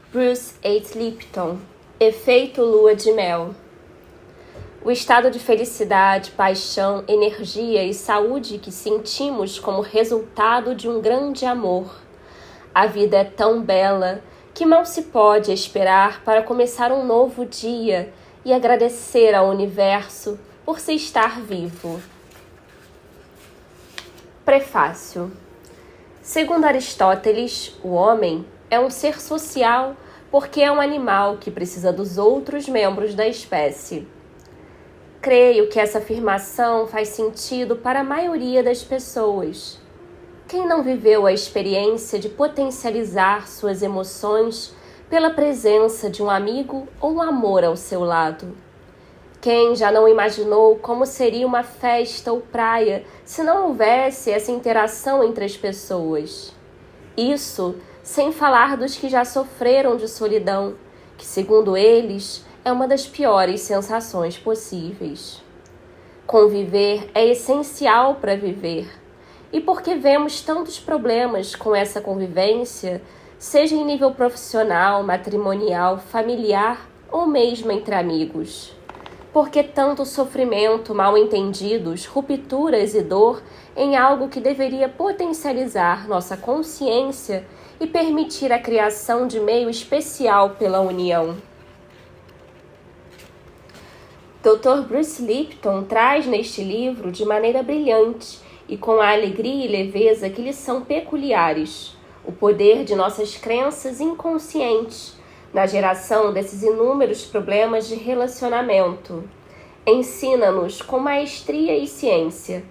Bruce H. Lipton, Efeito Lua de Mel. O estado de felicidade, paixão, energia e saúde que sentimos como resultado de um grande amor. A vida é tão bela que mal se pode esperar para começar um novo dia e agradecer ao universo por se estar vivo. Prefácio. Segundo Aristóteles, o homem é um ser social porque é um animal que precisa dos outros membros da espécie. Creio que essa afirmação faz sentido para a maioria das pessoas. Quem não viveu a experiência de potencializar suas emoções pela presença de um amigo ou um amor ao seu lado? Quem já não imaginou como seria uma festa ou praia se não houvesse essa interação entre as pessoas? Isso sem falar dos que já sofreram de solidão, que, segundo eles, é uma das piores sensações possíveis. Conviver é essencial para viver. E porque vemos tantos problemas com essa convivência, seja em nível profissional, matrimonial, familiar ou mesmo entre amigos? Porque tanto sofrimento, mal-entendidos, rupturas e dor em algo que deveria potencializar nossa consciência e permitir a criação de meio especial pela união. Dr. Bruce Lipton traz neste livro, de maneira brilhante e com a alegria e leveza que lhe são peculiares, o poder de nossas crenças inconscientes na geração desses inúmeros problemas de relacionamento. Ensina-nos com maestria e ciência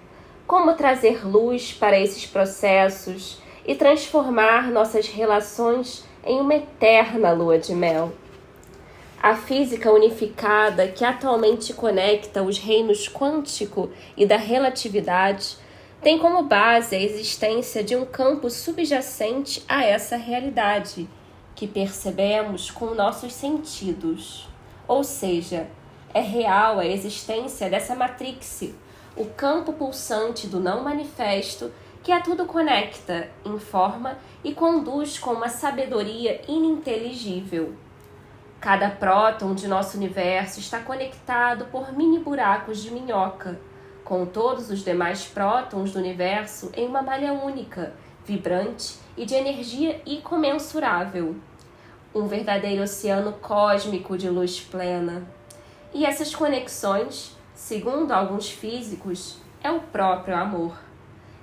como trazer luz para esses processos e transformar nossas relações em uma eterna lua de mel. A física unificada que atualmente conecta os reinos quântico e da relatividade tem como base a existência de um campo subjacente a essa realidade, que percebemos com nossos sentidos. Ou seja, é real a existência dessa matrix, o campo pulsante do não manifesto que a tudo conecta, informa e conduz com uma sabedoria ininteligível. Cada próton de nosso universo está conectado por mini buracos de minhoca, com todos os demais prótons do universo em uma malha única, vibrante e de energia incomensurável. Um verdadeiro oceano cósmico de luz plena. E essas conexões, segundo alguns físicos, é o próprio amor.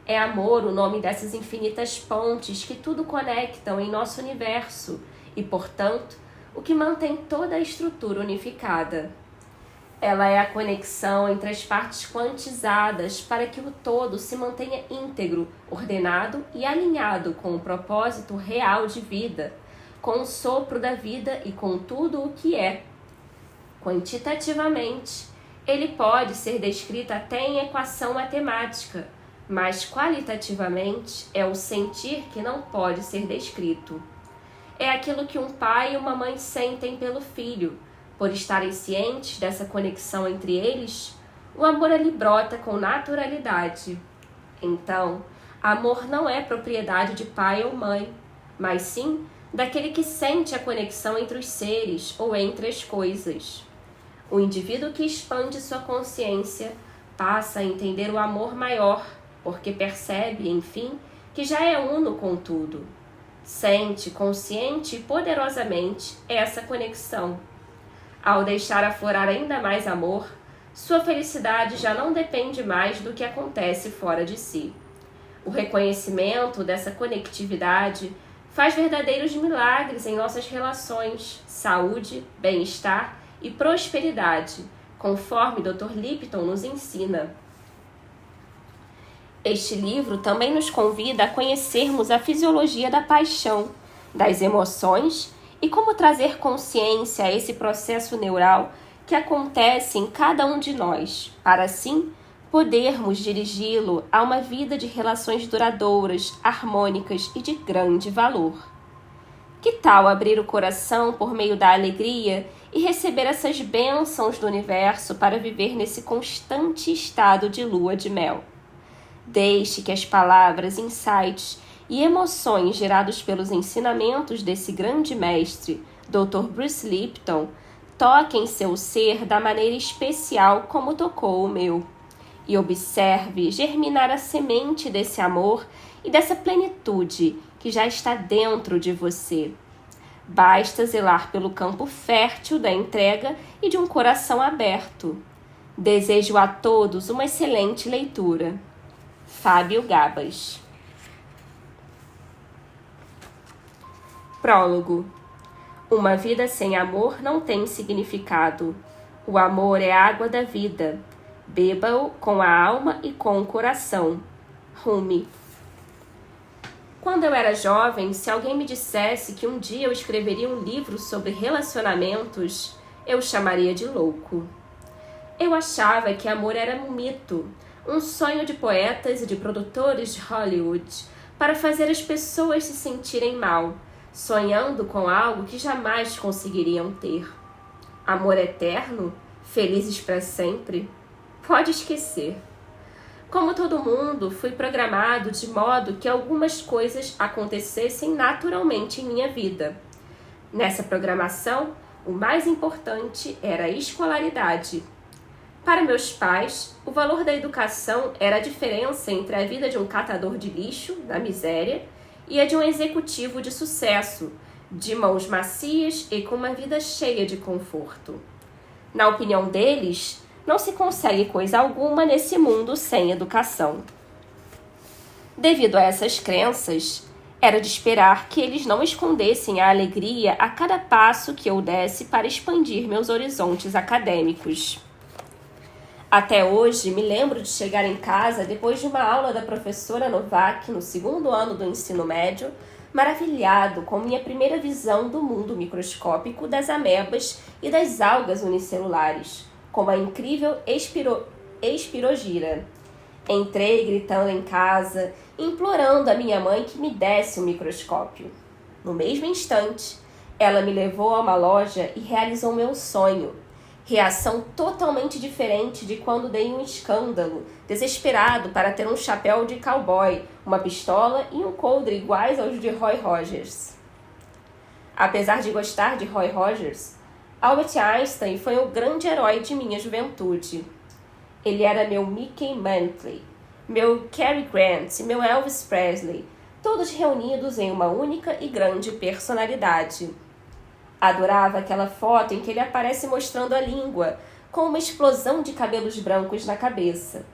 É amor o nome dessas infinitas pontes que tudo conectam em nosso universo e, portanto, o que mantém toda a estrutura unificada. Ela é a conexão entre as partes quantizadas para que o todo se mantenha íntegro, ordenado e alinhado com o propósito real de vida, com o sopro da vida e com tudo o que é. Quantitativamente, ele pode ser descrito até em equação matemática, mas qualitativamente é o sentir que não pode ser descrito. É aquilo que um pai e uma mãe sentem pelo filho. Por estarem cientes dessa conexão entre eles, o amor ali brota com naturalidade. Então, amor não é propriedade de pai ou mãe, mas sim daquele que sente a conexão entre os seres ou entre as coisas. O indivíduo que expande sua consciência passa a entender o amor maior, porque percebe, enfim, que já é uno com tudo. Sente consciente e poderosamente essa conexão. Ao deixar aflorar ainda mais amor, sua felicidade já não depende mais do que acontece fora de si. O reconhecimento dessa conectividade faz verdadeiros milagres em nossas relações, saúde, bem-estar e prosperidade, conforme Dr. Lipton nos ensina. Este livro também nos convida a conhecermos a fisiologia da paixão, das emoções e como trazer consciência a esse processo neural que acontece em cada um de nós, para assim podermos dirigi-lo a uma vida de relações duradouras, harmônicas e de grande valor. Que tal abrir o coração por meio da alegria e receber essas bênçãos do universo para viver nesse constante estado de lua de mel? Deixe que as palavras, insights e emoções gerados pelos ensinamentos desse grande mestre, Dr. Bruce Lipton, toquem seu ser da maneira especial como tocou o meu. E observe germinar a semente desse amor e dessa plenitude que já está dentro de você. Basta zelar pelo campo fértil da entrega e de um coração aberto. Desejo a todos uma excelente leitura. Fábio Gabas. Prólogo. Uma vida sem amor não tem significado. O amor é a água da vida. Beba-o com a alma e com o coração. Rumi. Quando eu era jovem, se alguém me dissesse que um dia eu escreveria um livro sobre relacionamentos, eu o chamaria de louco. Eu achava que amor era um mito, um sonho de poetas e de produtores de Hollywood para fazer as pessoas se sentirem mal, sonhando com algo que jamais conseguiriam ter. Amor eterno? Felizes para sempre? Pode esquecer. Como todo mundo, fui programado de modo que algumas coisas acontecessem naturalmente em minha vida. Nessa programação, o mais importante era a escolaridade. Para meus pais, o valor da educação era a diferença entre a vida de um catador de lixo, da miséria, e a de um executivo de sucesso, de mãos macias e com uma vida cheia de conforto. Na opinião deles, não se consegue coisa alguma nesse mundo sem educação. Devido a essas crenças, era de esperar que eles não escondessem a alegria a cada passo que eu desse para expandir meus horizontes acadêmicos. Até hoje, me lembro de chegar em casa depois de uma aula da professora Novak no 2º ano do ensino médio, maravilhado com minha primeira visão do mundo microscópico das amebas e das algas unicelulares, como a incrível espirogira. Entrei gritando em casa, implorando a minha mãe que me desse um microscópio. No mesmo instante, ela me levou a uma loja e realizou meu sonho. Reação totalmente diferente de quando dei um escândalo, desesperado para ter um chapéu de cowboy, uma pistola e um coldre iguais aos de Roy Rogers. Apesar de gostar de Roy Rogers, Albert Einstein foi o grande herói de minha juventude. Ele era meu Mickey Mantle, meu Cary Grant e meu Elvis Presley, todos reunidos em uma única e grande personalidade. Adorava aquela foto em que ele aparece mostrando a língua, com uma explosão de cabelos brancos na cabeça.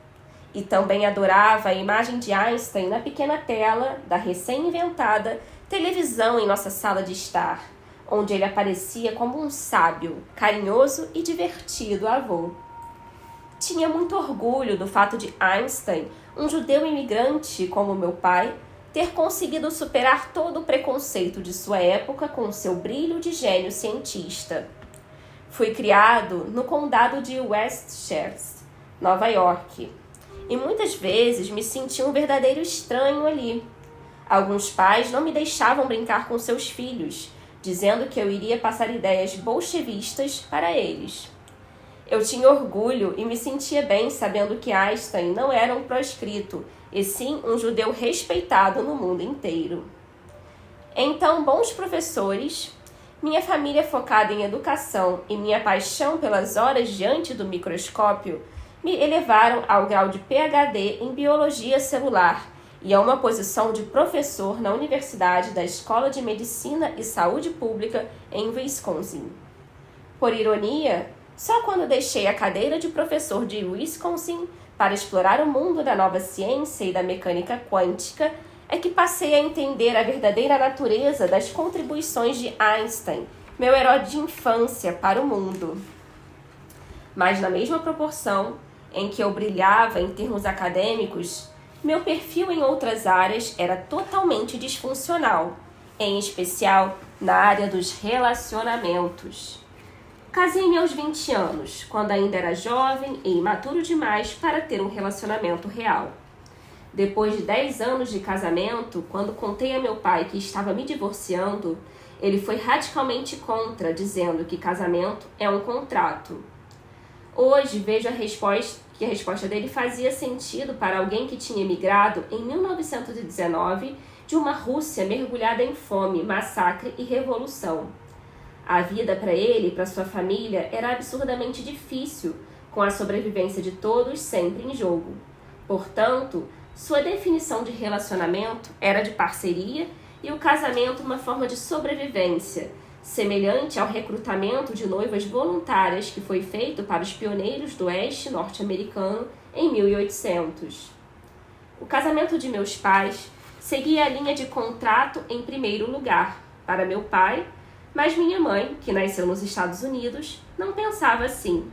E também adorava a imagem de Einstein na pequena tela da recém-inventada televisão em nossa sala de estar, onde ele aparecia como um sábio, carinhoso e divertido avô. Tinha muito orgulho do fato de Einstein, um judeu imigrante como meu pai, ter conseguido superar todo o preconceito de sua época com seu brilho de gênio cientista. Fui criado no condado de Westchester, Nova York, e muitas vezes me senti um verdadeiro estranho ali. Alguns pais não me deixavam brincar com seus filhos, dizendo que eu iria passar ideias bolchevistas para eles. Eu tinha orgulho e me sentia bem sabendo que Einstein não era um proscrito, e sim um judeu respeitado no mundo inteiro. Então, bons professores, minha família focada em educação e minha paixão pelas horas diante do microscópio me elevaram ao grau de PhD em biologia celular e a uma posição de professor na Universidade da Escola de Medicina e Saúde Pública em Wisconsin. Por ironia, só quando deixei a cadeira de professor de Wisconsin para explorar o mundo da nova ciência e da mecânica quântica é que passei a entender a verdadeira natureza das contribuições de Einstein, meu herói de infância, para o mundo. Mas na mesma proporção em que eu brilhava em termos acadêmicos, meu perfil em outras áreas era totalmente disfuncional, em especial na área dos relacionamentos. Casei-me aos 20 anos, quando ainda era jovem e imaturo demais para ter um relacionamento real. Depois de 10 anos de casamento, quando contei a meu pai que estava me divorciando, ele foi radicalmente contra, dizendo que casamento é um contrato. Hoje vejo que a resposta dele fazia sentido para alguém que tinha emigrado em 1919 de uma Rússia mergulhada em fome, massacre e revolução. A vida para ele e para sua família era absurdamente difícil, com a sobrevivência de todos sempre em jogo. Portanto, sua definição de relacionamento era de parceria e o casamento uma forma de sobrevivência, semelhante ao recrutamento de noivas voluntárias que foi feito para os pioneiros do oeste norte-americano em 1800. O casamento de meus pais seguia a linha de contrato em primeiro lugar para meu pai, mas minha mãe, que nasceu nos Estados Unidos, não pensava assim.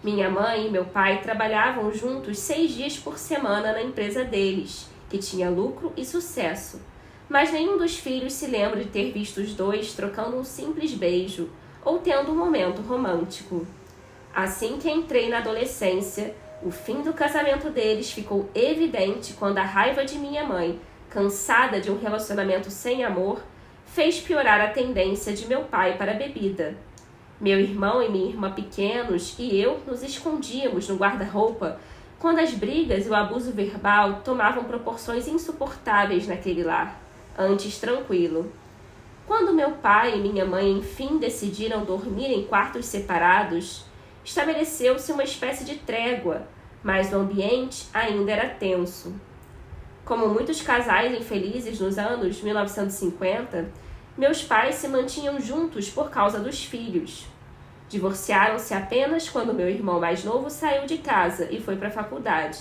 Minha mãe e meu pai trabalhavam juntos 6 dias por semana na empresa deles, que tinha lucro e sucesso. Mas nenhum dos filhos se lembra de ter visto os dois trocando um simples beijo ou tendo um momento romântico. Assim que entrei na adolescência, o fim do casamento deles ficou evidente quando a raiva de minha mãe, cansada de um relacionamento sem amor, fez piorar a tendência de meu pai para a bebida. Meu irmão e minha irmã pequenos e eu nos escondíamos no guarda-roupa quando as brigas e o abuso verbal tomavam proporções insuportáveis naquele lar, antes tranquilo. Quando meu pai e minha mãe enfim decidiram dormir em quartos separados, estabeleceu-se uma espécie de trégua, mas o ambiente ainda era tenso. Como muitos casais infelizes nos anos 1950, meus pais se mantinham juntos por causa dos filhos. Divorciaram-se apenas quando meu irmão mais novo saiu de casa e foi para a faculdade.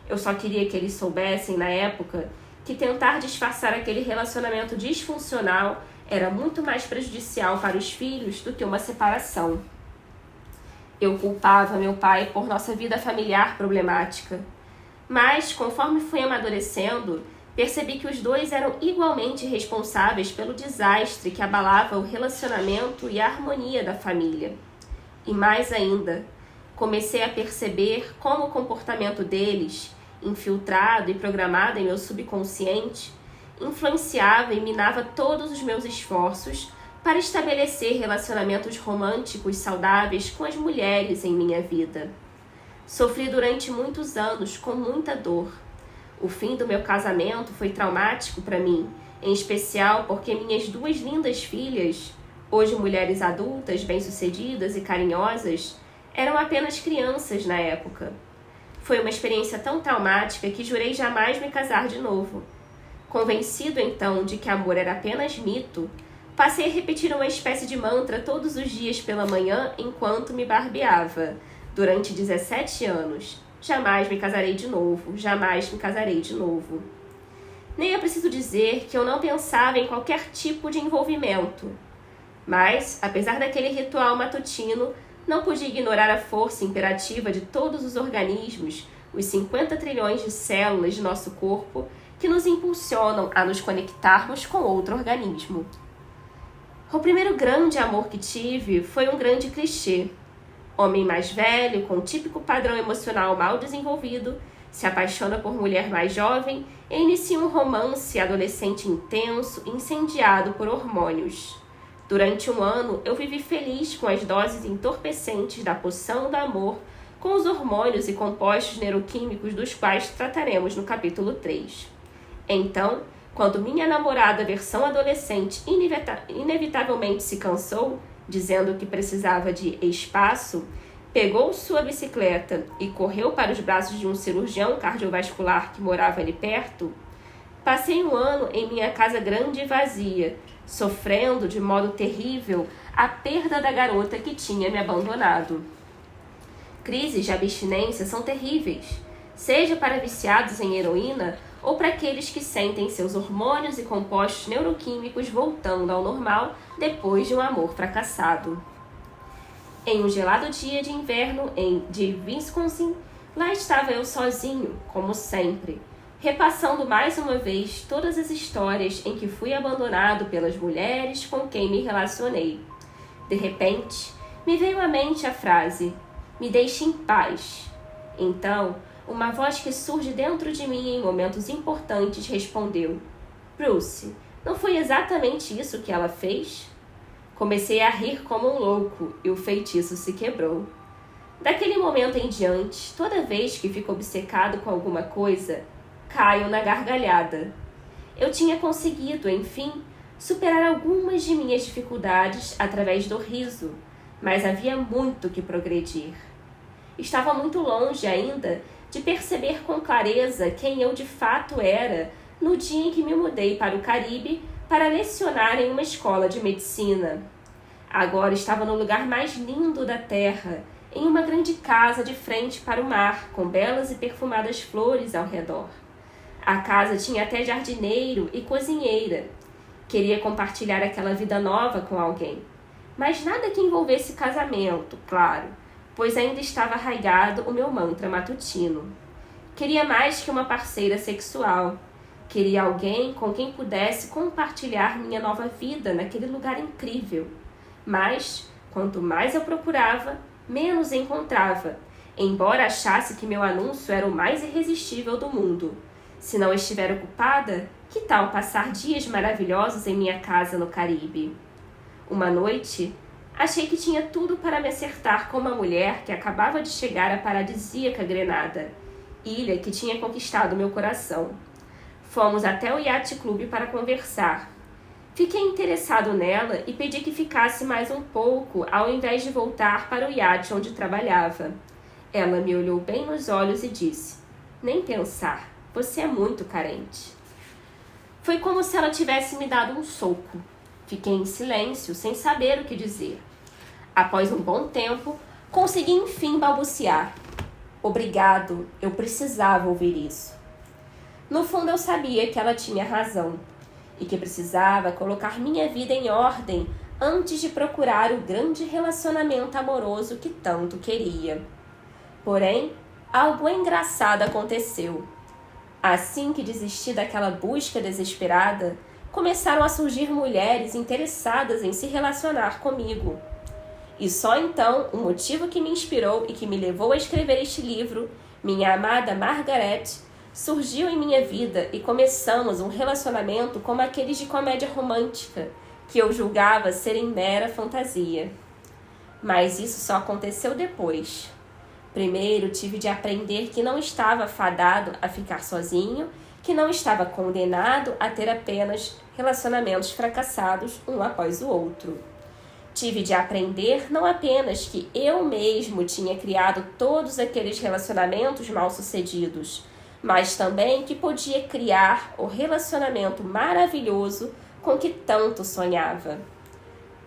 Eu só queria que eles soubessem, na época, que tentar disfarçar aquele relacionamento disfuncional era muito mais prejudicial para os filhos do que uma separação. Eu culpava meu pai por nossa vida familiar problemática. Mas, conforme fui amadurecendo, percebi que os dois eram igualmente responsáveis pelo desastre que abalava o relacionamento e a harmonia da família. E mais ainda, comecei a perceber como o comportamento deles, infiltrado e programado em meu subconsciente, influenciava e minava todos os meus esforços para estabelecer relacionamentos românticos saudáveis com as mulheres em minha vida. Sofri durante muitos anos com muita dor. O fim do meu casamento foi traumático para mim, em especial porque minhas 2 lindas filhas, hoje mulheres adultas, bem-sucedidas e carinhosas, eram apenas crianças na época. Foi uma experiência tão traumática que jurei jamais me casar de novo. Convencido então de que amor era apenas mito, passei a repetir uma espécie de mantra todos os dias pela manhã enquanto me barbeava. Durante 17 anos. Jamais me casarei de novo. Jamais me casarei de novo. Nem é preciso dizer que eu não pensava em qualquer tipo de envolvimento. Mas, apesar daquele ritual matutino, não podia ignorar a força imperativa de todos os organismos, os 50 trilhões de células de nosso corpo, que nos impulsionam a nos conectarmos com outro organismo. O primeiro grande amor que tive foi um grande clichê. Homem mais velho, com o típico padrão emocional mal desenvolvido, se apaixona por mulher mais jovem e inicia um romance adolescente intenso, incendiado por hormônios. Durante 1 ano, eu vivi feliz com as doses entorpecentes da poção do amor, com os hormônios e compostos neuroquímicos dos quais trataremos no capítulo 3. Então, quando minha namorada versão adolescente inevitavelmente se cansou, dizendo que precisava de espaço, pegou sua bicicleta e correu para os braços de um cirurgião cardiovascular que morava ali perto, passei 1 ano em minha casa grande e vazia, sofrendo de modo terrível a perda da garota que tinha me abandonado. Crises de abstinência são terríveis, seja para viciados em heroína ou para aqueles que sentem seus hormônios e compostos neuroquímicos voltando ao normal depois de um amor fracassado. Em um gelado dia de inverno de Wisconsin, lá estava eu sozinho, como sempre, repassando mais uma vez todas as histórias em que fui abandonado pelas mulheres com quem me relacionei. De repente, me veio à mente a frase: "Me deixe em paz". Então, uma voz que surge dentro de mim em momentos importantes respondeu: "Bruce, não foi exatamente isso que ela fez?" Comecei a rir como um louco e o feitiço se quebrou. Daquele momento em diante, toda vez que fico obcecado com alguma coisa, caio na gargalhada. Eu tinha conseguido, enfim, superar algumas de minhas dificuldades através do riso, mas havia muito que progredir. Estava muito longe ainda de perceber com clareza quem eu de fato era no dia em que me mudei para o Caribe para lecionar em uma escola de medicina. Agora estava no lugar mais lindo da terra, em uma grande casa de frente para o mar, com belas e perfumadas flores ao redor. A casa tinha até jardineiro e cozinheira. Queria compartilhar aquela vida nova com alguém, mas nada que envolvesse casamento, claro, pois ainda estava arraigado o meu mantra matutino. Queria mais que uma parceira sexual. Queria alguém com quem pudesse compartilhar minha nova vida naquele lugar incrível. Mas, quanto mais eu procurava, menos encontrava, embora achasse que meu anúncio era o mais irresistível do mundo. Se não estiver ocupada, que tal passar dias maravilhosos em minha casa no Caribe? Uma noite, achei que tinha tudo para me acertar com uma mulher que acabava de chegar à paradisíaca Grenada, ilha que tinha conquistado meu coração. Fomos até o Yacht Club para conversar. Fiquei interessado nela e pedi que ficasse mais um pouco ao invés de voltar para o iate onde trabalhava. Ela me olhou bem nos olhos e disse: "Nem pensar, você é muito carente." Foi como se ela tivesse me dado um soco. Fiquei em silêncio, sem saber o que dizer. Após um bom tempo, consegui enfim balbuciar: "Obrigado, eu precisava ouvir isso." No fundo eu sabia que ela tinha razão e que precisava colocar minha vida em ordem antes de procurar o grande relacionamento amoroso que tanto queria. Porém, algo engraçado aconteceu. Assim que desisti daquela busca desesperada, começaram a surgir mulheres interessadas em se relacionar comigo. E só então o motivo que me inspirou e que me levou a escrever este livro, minha amada Margaret, surgiu em minha vida e começamos um relacionamento como aqueles de comédia romântica, que eu julgava serem mera fantasia. Mas isso só aconteceu depois. Primeiro tive de aprender que não estava fadado a ficar sozinho, que não estava condenado a ter apenas relacionamentos fracassados um após o outro. Tive de aprender não apenas que eu mesmo tinha criado todos aqueles relacionamentos mal-sucedidos, mas também que podia criar o relacionamento maravilhoso com que tanto sonhava.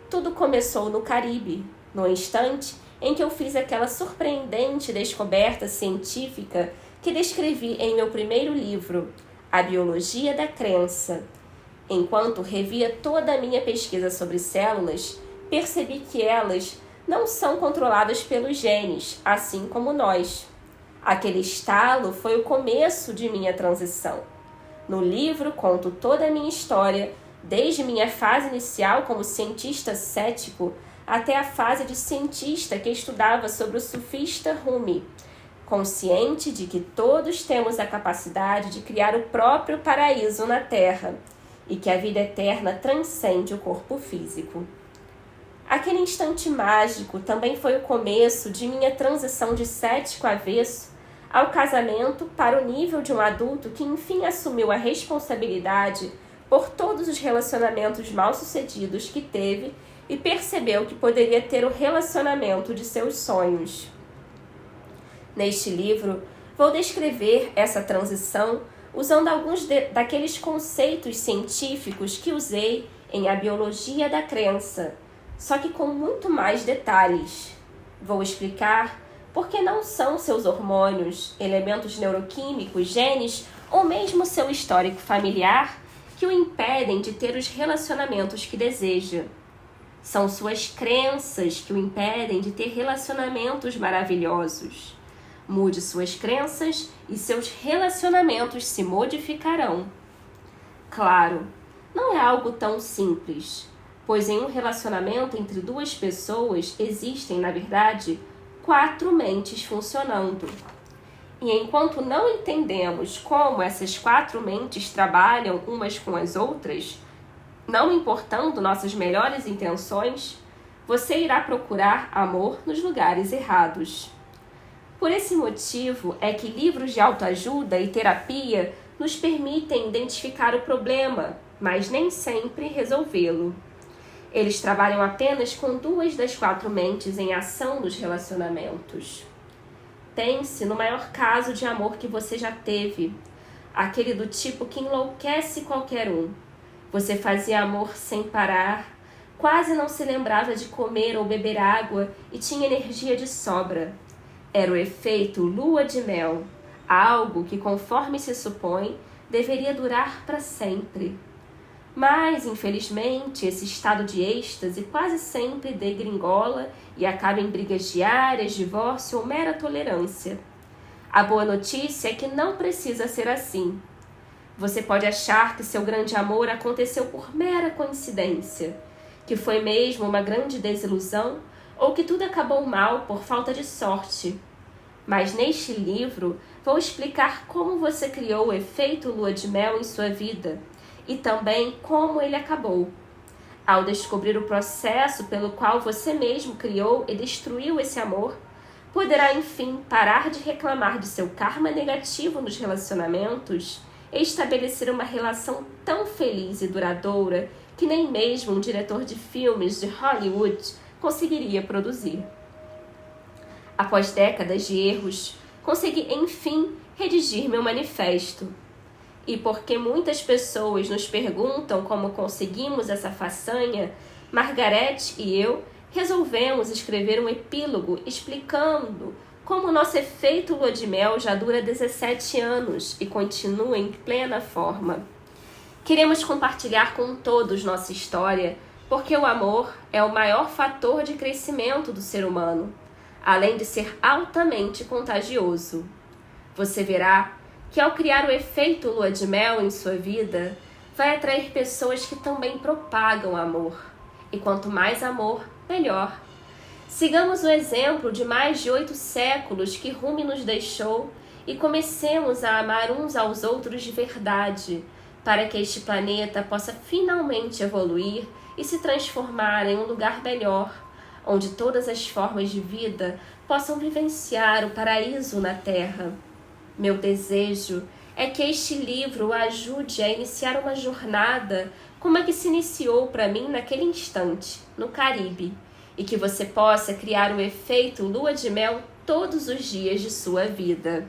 Tudo começou no Caribe, no instante em que eu fiz aquela surpreendente descoberta científica que descrevi em meu primeiro livro, A Biologia da Crença. Enquanto revia toda a minha pesquisa sobre células, percebi que elas não são controladas pelos genes, assim como nós. Aquele estalo foi o começo de minha transição. No livro conto toda a minha história, desde minha fase inicial como cientista cético até a fase de cientista que estudava sobre o sufista Rumi, consciente de que todos temos a capacidade de criar o próprio paraíso na Terra e que a vida eterna transcende o corpo físico. Aquele instante mágico também foi o começo de minha transição de cético avesso ao casamento para o nível de um adulto que enfim assumiu a responsabilidade por todos os relacionamentos mal-sucedidos que teve e percebeu que poderia ter o relacionamento de seus sonhos. Neste livro, vou descrever essa transição usando alguns daqueles conceitos científicos que usei em A Biologia da Crença, só que com muito mais detalhes. Vou explicar por que não são seus hormônios, elementos neuroquímicos, genes ou mesmo seu histórico familiar que o impedem de ter os relacionamentos que deseja. São suas crenças que o impedem de ter relacionamentos maravilhosos. Mude suas crenças e seus relacionamentos se modificarão. Claro, não é algo tão simples, pois em um relacionamento entre duas pessoas existem, na verdade, 4 mentes funcionando. E enquanto não entendemos como essas 4 mentes trabalham umas com as outras, não importando nossas melhores intenções, você irá procurar amor nos lugares errados. Por esse motivo é que livros de autoajuda e terapia nos permitem identificar o problema, mas nem sempre resolvê-lo. Eles trabalham apenas com 2 das 4 mentes em ação nos relacionamentos. Pense no maior caso de amor que você já teve, aquele do tipo que enlouquece qualquer um. Você fazia amor sem parar, quase não se lembrava de comer ou beber água e tinha energia de sobra. Era o efeito lua de mel, algo que, conforme se supõe, deveria durar para sempre. Mas, infelizmente, esse estado de êxtase quase sempre degringola e acaba em brigas diárias, divórcio ou mera tolerância. A boa notícia é que não precisa ser assim. Você pode achar que seu grande amor aconteceu por mera coincidência, que foi mesmo uma grande desilusão ou que tudo acabou mal por falta de sorte. Mas neste livro vou explicar como você criou o efeito lua de mel em sua vida e também como ele acabou. Ao descobrir o processo pelo qual você mesmo criou e destruiu esse amor, poderá enfim parar de reclamar de seu karma negativo nos relacionamentos e estabelecer uma relação tão feliz e duradoura que nem mesmo um diretor de filmes de Hollywood conseguiria produzir. Após décadas de erros, consegui enfim redigir meu manifesto. E porque muitas pessoas nos perguntam como conseguimos essa façanha, Margaret e eu resolvemos escrever um epílogo explicando como nosso efeito lua de mel já dura 17 anos e continua em plena forma. Queremos compartilhar com todos nossa história, porque o amor é o maior fator de crescimento do ser humano, além de ser altamente contagioso. Você verá que ao criar o efeito lua de mel em sua vida, vai atrair pessoas que também propagam amor. E quanto mais amor, melhor. Sigamos o exemplo de mais de 8 séculos que Rumi nos deixou e comecemos a amar uns aos outros de verdade, para que este planeta possa finalmente evoluir e se transformar em um lugar melhor, onde todas as formas de vida possam vivenciar o paraíso na Terra. Meu desejo é que este livro o ajude a iniciar uma jornada como a que se iniciou para mim naquele instante, no Caribe, e que você possa criar o efeito lua de mel todos os dias de sua vida.